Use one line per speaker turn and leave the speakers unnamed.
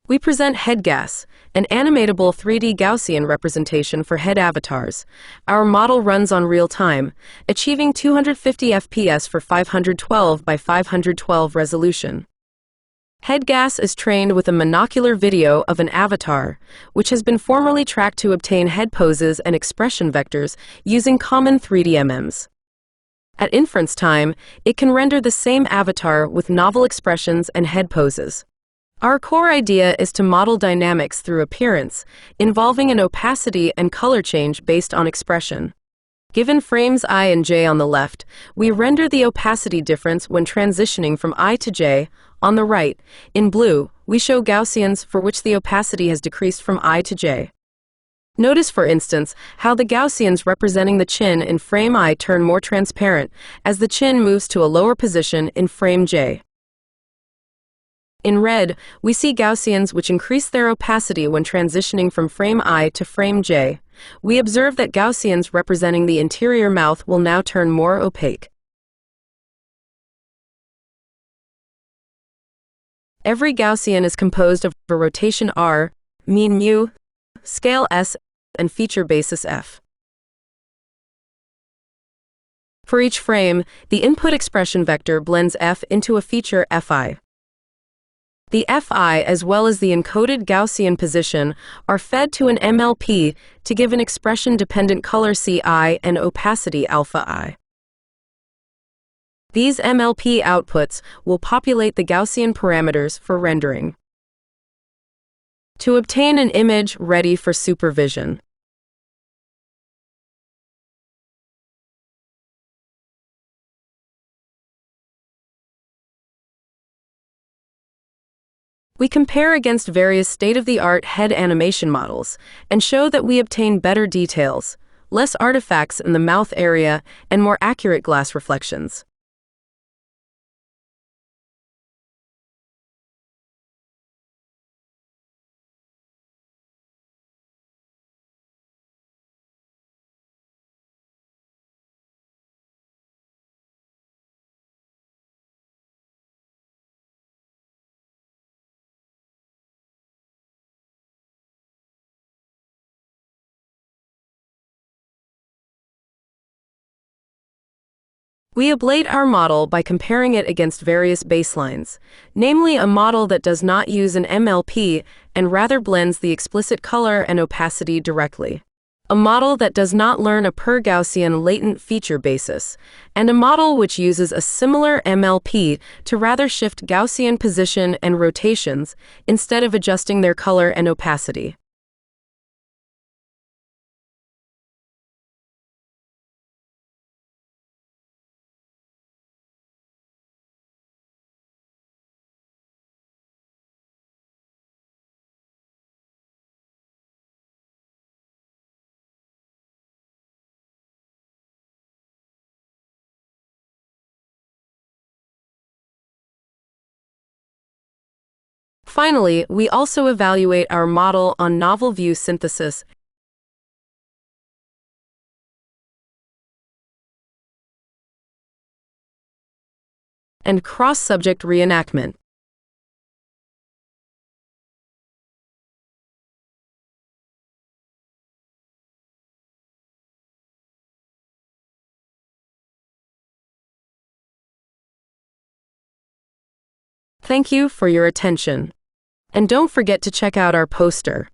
We present HeadGaS, an animatable 3D Gaussian representation for head avatars. Our model runs on real time, achieving 250 FPS for 512 by 512 resolution. HeadGaS is trained with a monocular video of an avatar, which has been formally tracked to obtain head poses and expression vectors using common 3D MMs. At inference time, it can render the same avatar with novel expressions and head poses. Our core idea is to model dynamics through appearance, involving an opacity and color change based on expression. Given frames I and J on the left, we render the opacity difference when transitioning from I to J. On the right, in blue, we show Gaussians for which the opacity has decreased from I to J. Notice, for instance, how the Gaussians representing the chin in frame I turn more transparent as the chin moves to a lower position in frame J. In red, we see Gaussians which increase their opacity when transitioning from frame I to frame J. We observe that Gaussians representing the interior mouth will now turn more opaque. Every Gaussian is composed of a rotation R, mean mu, scale S, and feature basis F. For each frame, the input expression vector blends F into a feature Fi. The Fi, as well as the encoded Gaussian position, are fed to an MLP to give an expression-dependent color Ci and opacity alpha I. These MLP outputs will populate the Gaussian parameters for rendering. To obtain an image ready for supervision. We compare against various state-of-the-art head animation models and show that we obtain better details, less artifacts in the mouth area, and more accurate glass reflections. We ablate our model by comparing it against various baselines, namely a model that does not use an MLP and rather blends the explicit color and opacity directly, a model that does not learn a per-Gaussian latent feature basis, and a model which uses a similar MLP to rather shift Gaussian position and rotations instead of adjusting their color and opacity. Finally, we also evaluate our model on novel view synthesis and cross-subject reenactment. Thank you for your attention. And don't forget to check out our poster.